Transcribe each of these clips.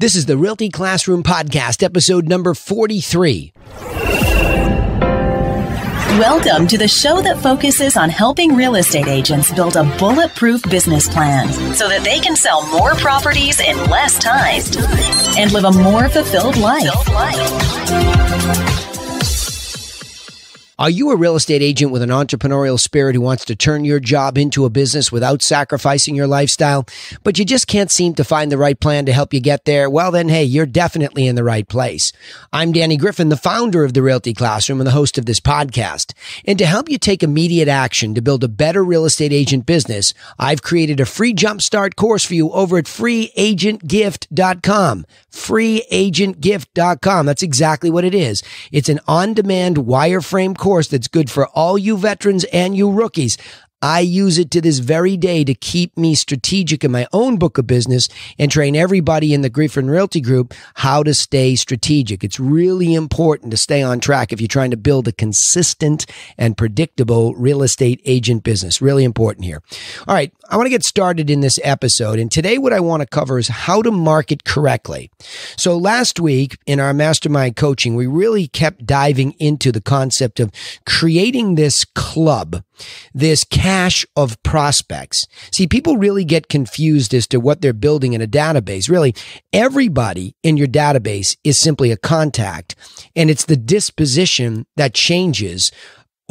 This is the Realty Classroom Podcast, episode number 43. Welcome to the show that focuses on helping real estate agents build a bulletproof business plan so that they can sell more properties in less time and live a more fulfilled life. Are you a real estate agent with an entrepreneurial spirit who wants to turn your job into a business without sacrificing your lifestyle, but you just can't seem to find the right plan to help you get there? Well, then, hey, you're definitely in the right place. I'm Danny Griffin, the founder of the Realty Classroom and the host of this podcast. And to help you take immediate action to build a better real estate agent business, I've created a free jumpstart course for you over at freeagentgift.com. freeagentgift.com. That's exactly what it is. It's an on-demand wireframe course that's good for all you veterans and you rookies. I use it to this very day to keep me strategic in my own book of business and train everybody in the Griffin Realty Group how to stay strategic. It's really important to stay on track if you're trying to build a consistent and predictable real estate agent business. Really important here. All right, I want to get started in this episode. And today what I want to cover is how to market correctly. So last week in our mastermind coaching, we really kept diving into the concept of creating this club, this cache of prospects. See, people really get confused as to what they're building in a database. Really, everybody in your database is simply a contact, and it's the disposition that changes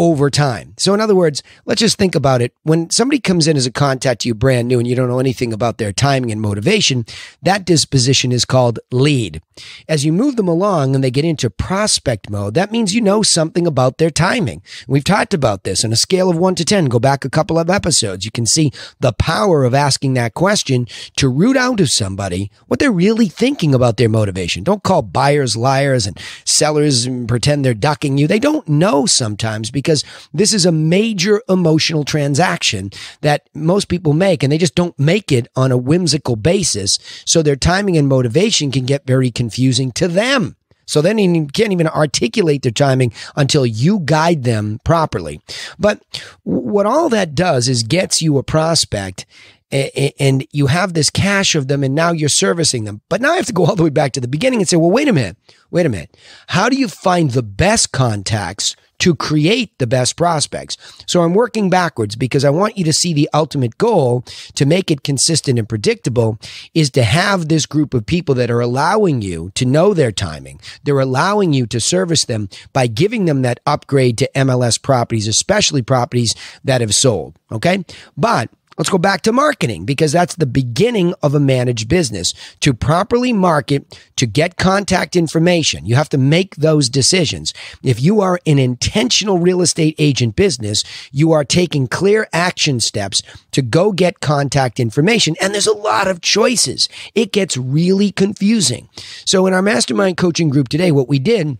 over time. So in other words, let's just think about it. When somebody comes in as a contact to you brand new and you don't know anything about their timing and motivation, that disposition is called lead. As you move them along and they get into prospect mode, that means you know something about their timing. We've talked about this on a scale of 1 to 10. Go back a couple of episodes. You can see the power of asking that question to root out of somebody what they're really thinking about their motivation. Don't call buyers liars and sellers and pretend they're ducking you. They don't know sometimes because this is a major emotional transaction that most people make, and they just don't make it on a whimsical basis. So their timing and motivation can get very confusing to them. So then you can't even articulate their timing until you guide them properly. But what all that does is gets you a prospect, and you have this cache of them, and now you're servicing them. But now I have to go all the way back to the beginning and say, well, wait a minute. How do you find the best contacts to create the best prospects? So I'm working backwards because I want you to see the ultimate goal to make it consistent and predictable is to have this group of people that are allowing you to know their timing. They're allowing you to service them by giving them that upgrade to MLS properties, especially properties that have sold. Okay. But let's go back to marketing because that's the beginning of a managed business. To properly market, to get contact information, you have to make those decisions. If you are an intentional real estate agent business, you are taking clear action steps to go get contact information. And there's a lot of choices. It gets really confusing. So in our mastermind coaching group today, what we did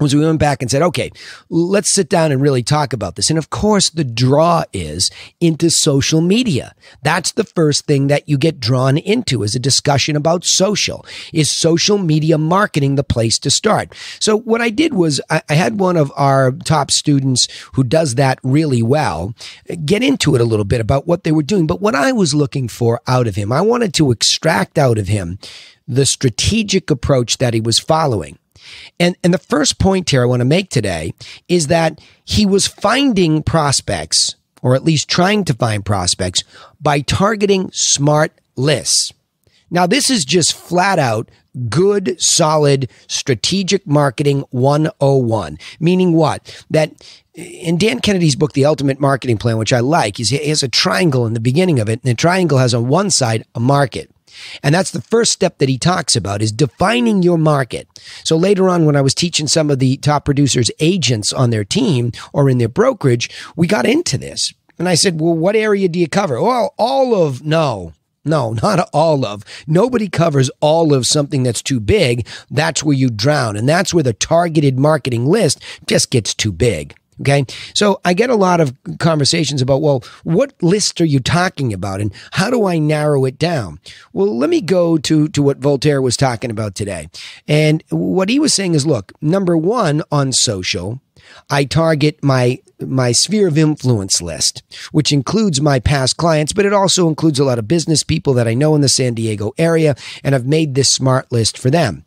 was we went back and said, okay, let's sit down and really talk about this. And of course, the draw is into social media. That's the first thing that you get drawn into is a discussion about social. Is social media marketing the place to start? So what I did was I had one of our top students who does that really well get into it a little bit about what they were doing. But what I was looking for out of him, I wanted to extract out of him the strategic approach that he was following. And the first point here I want to make today is that he was finding prospects, or at least trying to find prospects, by targeting smart lists. Now, this is just flat out good, solid, strategic marketing 101. Meaning what? That in Dan Kennedy's book, The Ultimate Marketing Plan, which I like, he has a triangle in the beginning of it, and the triangle has on one side a market. And that's the first step that he talks about is defining your market. So later on, when I was teaching some of the top producers agents on their team or in their brokerage, we got into this. And I said, well, what area do you cover? Well, all of, no, not all of. Nobody covers all of something that's too big. That's where you drown. And that's where the targeted marketing list just gets too big. Okay. So I get a lot of conversations about, well, what list are you talking about and how do I narrow it down? Well, let me go to what Voltaire was talking about today. And what he was saying is, look, number one on social, I target my my sphere of influence list, which includes my past clients, but it also includes a lot of business people that I know in the San Diego area, and I've made this smart list for them.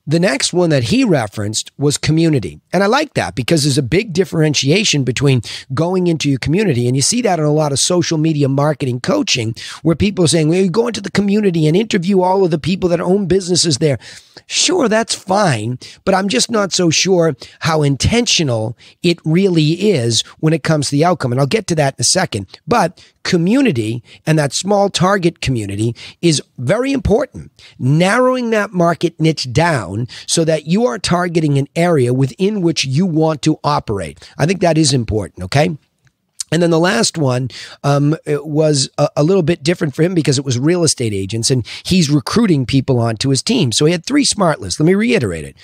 The next one that he referenced was community. And I like that because there's a big differentiation between going into your community. And you see that in a lot of social media marketing coaching where people are saying, well, you go into the community and interview all of the people that own businesses there. Sure, that's fine, but I'm just not so sure how intentional it really is when it comes to the outcome. And I'll get to that in a second. But community and that small target community is very important. Narrowing that market niche down so that you are targeting an area within which you want to operate. I think that is important, okay? And then the last one was a little bit different for him because it was real estate agents and he's recruiting people onto his team. So he had 3 smart lists. Let me reiterate it.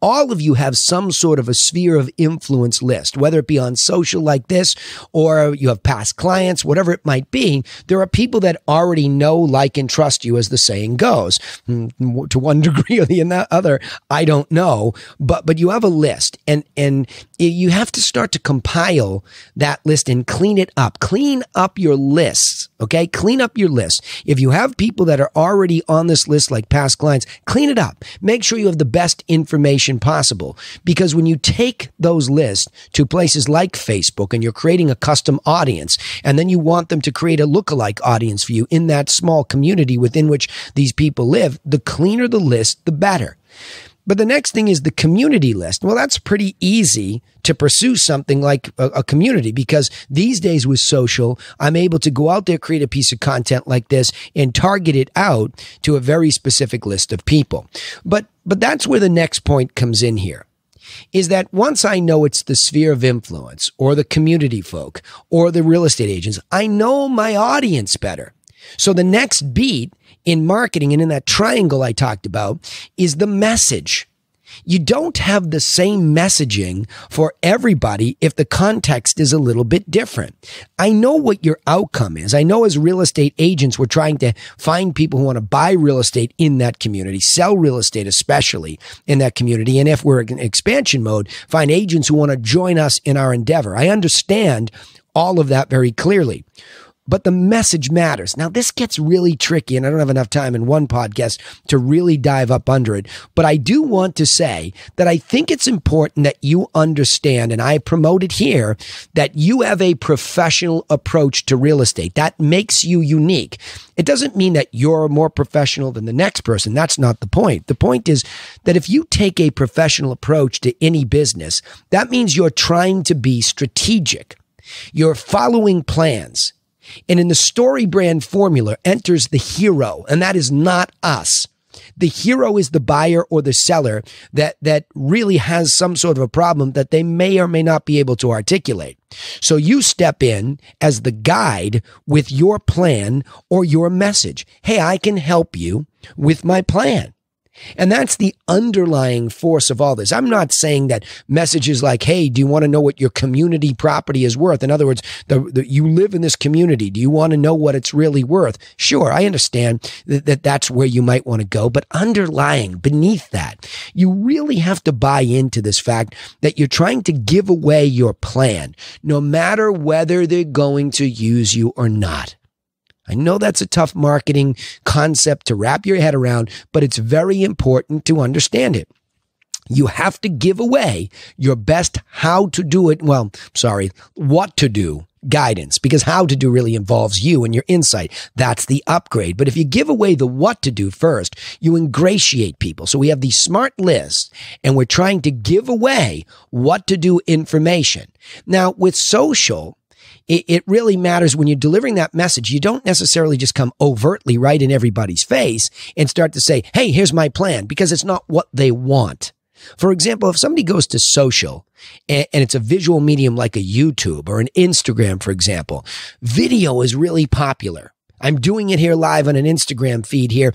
All of you have some sort of a sphere of influence list, whether it be on social like this or you have past clients, whatever it might be. There are people that already know, like, and trust you, as the saying goes. To one degree or the other, I don't know. But you have a list and you have to start to compile that list and clean it up. Clean up your lists, okay? Clean up your list. If you have people that are already on this list, like past clients, clean it up. Make sure you have the best information possible. Because when you take those lists to places like Facebook and you're creating a custom audience, and then you want them to create a lookalike audience for you in that small community within which these people live, the cleaner the list, the better. But the next thing is the community list. Well, that's pretty easy to pursue something like a community because these days with social, I'm able to go out there, create a piece of content like this and target it out to a very specific list of people. But that's where the next point comes in here. Is that once I know it's the sphere of influence or the community folk or the real estate agents, I know my audience better. So the next beat in marketing and in that triangle I talked about is the message. You don't have the same messaging for everybody if the context is a little bit different. I know what your outcome is. I know as real estate agents, we're trying to find people who want to buy real estate in that community, sell real estate, especially in that community. And if we're in expansion mode, find agents who want to join us in our endeavor. I understand all of that very clearly. But the message matters. Now, this gets really tricky, and I don't have enough time in one podcast to really dive up under it. But I do want to say that I think it's important that you understand, and I promote it here, that you have a professional approach to real estate. That makes you unique. It doesn't mean that you're more professional than the next person. That's not the point. The point is that if you take a professional approach to any business, that means you're trying to be strategic. You're following plans. And in the story brand formula enters the hero, and that is not us. The hero is the buyer or the seller that really has some sort of a problem that they may or may not be able to articulate. So you step in as the guide with your plan or your message. Hey, I can help you with my plan. And that's the underlying force of all this. I'm not saying that messages like, hey, do you want to know what your community property is worth? In other words, you live in this community. Do you want to know what it's really worth? Sure, I understand that that's where you might want to go. But underlying, beneath that, you really have to buy into this fact that you're trying to give away your plan, no matter whether they're going to use you or not. I know that's a tough marketing concept to wrap your head around, but it's very important to understand it. You have to give away your best what to do guidance, because how to do really involves you and your insight. That's the upgrade. But if you give away the what to do first, you ingratiate people. So we have these smart lists and we're trying to give away what to do information. Now with social, it really matters when you're delivering that message. You don't necessarily just come overtly right in everybody's face and start to say, hey, here's my plan, because it's not what they want. For example, if somebody goes to social and it's a visual medium like a YouTube or an Instagram, for example, video is really popular. I'm doing it here live on an Instagram feed here.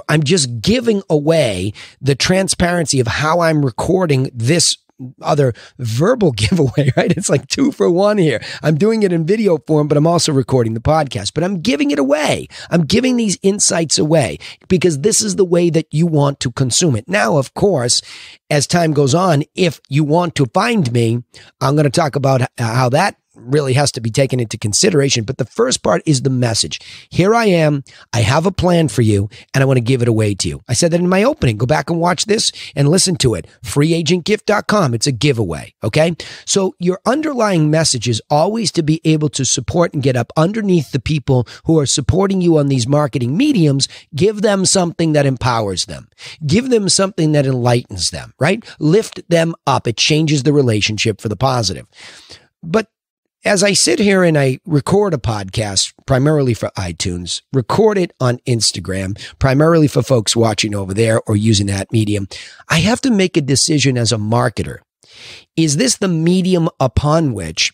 I'm just giving away the transparency of how I'm recording this other verbal giveaway, right? It's like 2 for 1 here. I'm doing it in video form, but I'm also recording the podcast, but I'm giving it away. I'm giving these insights away because this is the way that you want to consume it. Now, of course, as time goes on, if you want to find me, I'm going to talk about how that really has to be taken into consideration. But the first part is the message. Here I am. I have a plan for you, and I want to give it away to you. I said that in my opening. Go back and watch this and listen to it. Freeagentgift.com. It's a giveaway. Okay. So your underlying message is always to be able to support and get up underneath the people who are supporting you on these marketing mediums. Give them something that empowers them. Give them something that enlightens them, right? Lift them up. It changes the relationship for the positive. But as I sit here and I record a podcast primarily for iTunes, record it on Instagram, primarily for folks watching over there or using that medium, I have to make a decision as a marketer. Is this the medium upon which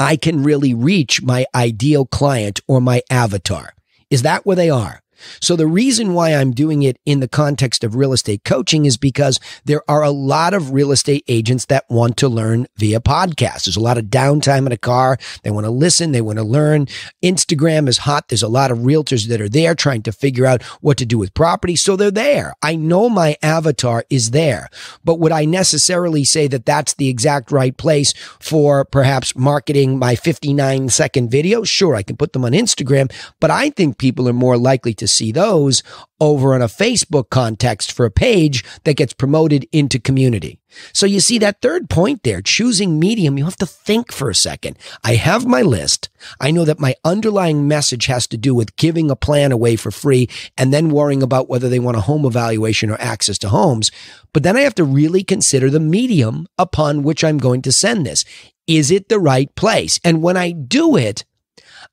I can really reach my ideal client or my avatar? Is that where they are? So the reason why I'm doing it in the context of real estate coaching is because there are a lot of real estate agents that want to learn via podcasts. There's a lot of downtime in a car. They want to listen. They want to learn. Instagram is hot. There's a lot of realtors that are there trying to figure out what to do with property. So they're there. I know my avatar is there, but would I necessarily say that that's the exact right place for perhaps marketing my 59-second video? Sure, I can put them on Instagram, but I think people are more likely to see those over on a Facebook context for a page that gets promoted into community. So you see that third point there, choosing medium, you have to think for a second. I have my list. I know that my underlying message has to do with giving a plan away for free and then worrying about whether they want a home evaluation or access to homes. But then I have to really consider the medium upon which I'm going to send this. Is it the right place? And when I do it,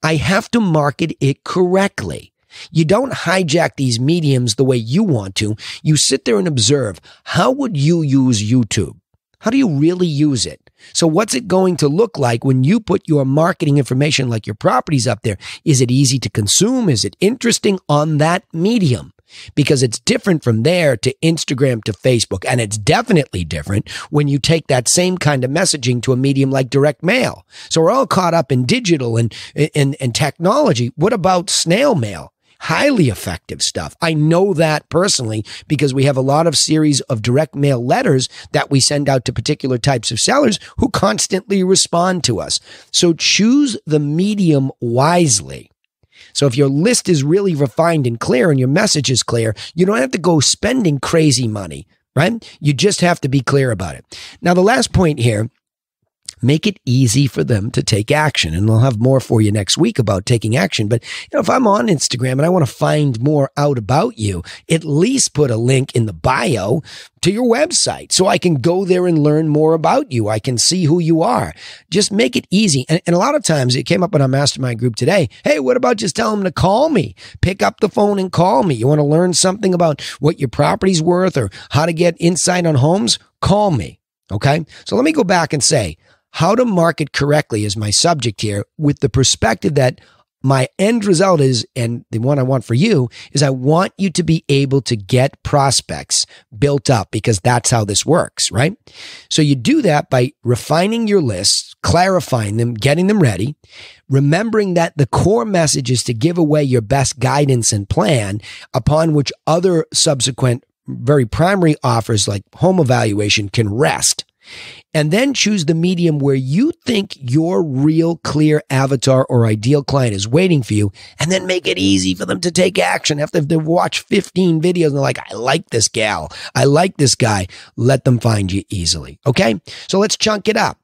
I have to market it correctly. You don't hijack these mediums the way you want to. You sit there and observe. How would you use YouTube? How do you really use it? So what's it going to look like when you put your marketing information like your properties up there? Is it easy to consume? Is it interesting on that medium? Because it's different from there to Instagram to Facebook. And it's definitely different when you take that same kind of messaging to a medium like direct mail. So we're all caught up in digital and technology. What about snail mail? Highly effective stuff. I know that personally because we have a lot of series of direct mail letters that we send out to particular types of sellers who constantly respond to us. So choose the medium wisely. So if your list is really refined and clear and your message is clear, you don't have to go spending crazy money, right? You just have to be clear about it. Now, the last point here, make it easy for them to take action. And I'll have more for you next week about taking action. But if I'm on Instagram and I want to find more out about you, at least put a link in the bio to your website so I can go there and learn more about you. I can see who you are. Just make it easy. And a lot of times it came up in our mastermind group today. Hey, what about just tell them to call me? Pick up the phone and call me. You want to learn something about what your property's worth or how to get insight on homes? Call me. Okay. So let me go back and say, how to market correctly is my subject here with the perspective that my end result is, and the one I want for you, is I want you to be able to get prospects built up because that's how this works, right? So you do that by refining your lists, clarifying them, getting them ready, remembering that the core message is to give away your best guidance and plan upon which other subsequent very primary offers like home evaluation can rest. And then choose the medium where you think your real clear avatar or ideal client is waiting for you, and then make it easy for them to take action. After they've watched 15 videos and they're like, I like this gal, I like this guy, let them find you easily. Okay? So let's chunk it up.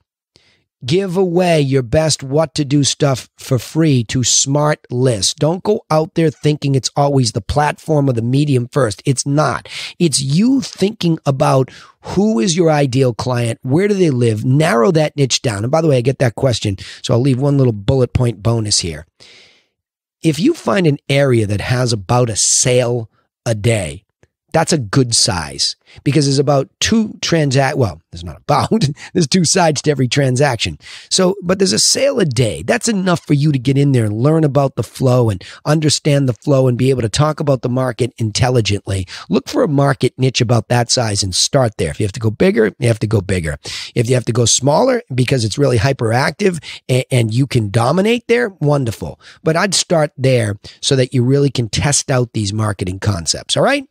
Give away your best what to do stuff for free to smart lists. Don't go out there thinking it's always the platform or the medium first. It's not. It's you thinking about who is your ideal client, where do they live, narrow that niche down. And by the way, I get that question, so I'll leave one little bullet point bonus here. If you find an area that has about a sale a day, That's a good size because there's about there's two sides to every transaction. So, but there's a sale a day. That's enough for you to get in there and learn about the flow and understand the flow and be able to talk about the market intelligently. Look for a market niche about that size and start there. If you have to go bigger, you have to go bigger. If you have to go smaller because it's really hyperactive and you can dominate there, wonderful. But I'd start there so that you really can test out these marketing concepts. All right.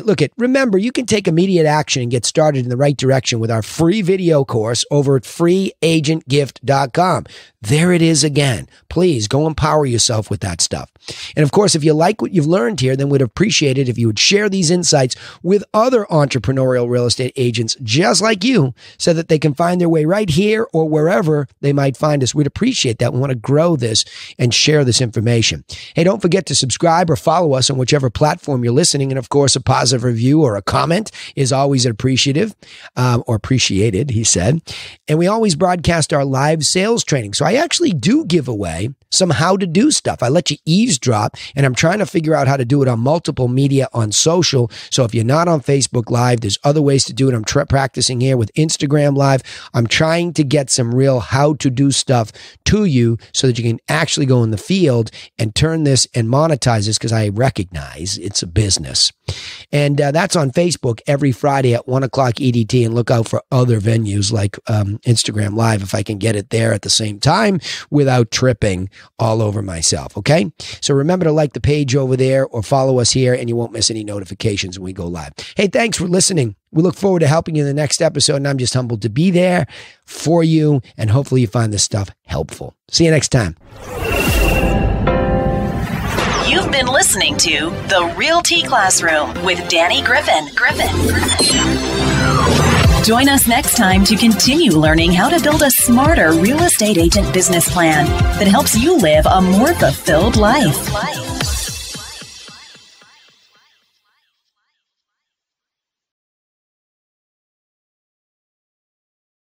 Look remember, you can take immediate action and get started in the right direction with our free video course over at freeagentgift.com. There it is again. Please go empower yourself with that stuff. And of course, if you like what you've learned here, then we'd appreciate it if you would share these insights with other entrepreneurial real estate agents just like you so that they can find their way right here or wherever they might find us. We'd appreciate that. We want to grow this and share this information. Hey, don't forget to subscribe or follow us on whichever platform you're listening. And of course, a positive review or a comment is always appreciative or appreciated, he said. And we always broadcast our live sales training. So I actually do give away some how to do stuff. I let you eavesdrop, and I'm trying to figure out how to do it on multiple media on social. So if you're not on Facebook Live, there's other ways to do it. I'm practicing here with Instagram Live. I'm trying to get some real how to do stuff to you so that you can actually go in the field and turn this and monetize this because I recognize it's a business. And that's on Facebook every Friday at 1 o'clock EDT, and look out for other venues like Instagram Live if I can get it there at the same time without tripping all over myself. Okay. So remember to like the page over there or follow us here and you won't miss any notifications when we go live. Hey, thanks for listening. We look forward to helping you in the next episode, and I'm just humbled to be there for you, and hopefully you find this stuff helpful. See you next time. You've been listening to The Realty Classroom with Danny Griffin. Join us next time to continue learning how to build a smarter real estate agent business plan that helps you live a more fulfilled life.